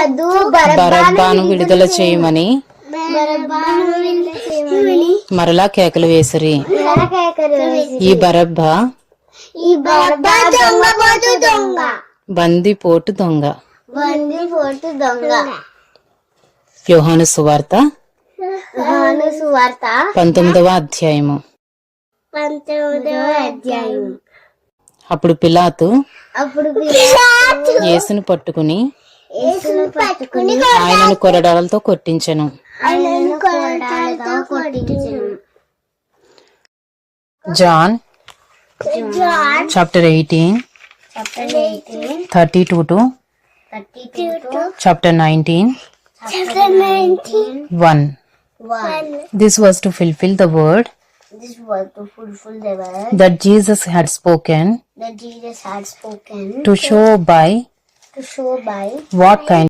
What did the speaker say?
బరబ్బాను విడుదల చేయమని మరలా కేకలు వేసిరి. ఈ బరబ్బా బందిపోటు దొంగ. యోహాను సువార్త 19వ అధ్యాయము. అప్పుడు పిలాతు యేసును పట్టుకుని ఆయనను కొరడాలతో కొట్టించెను. John chapter 18 32 to chapter 19 1. This was to fulfill the word that Jesus had spoken to show by what kind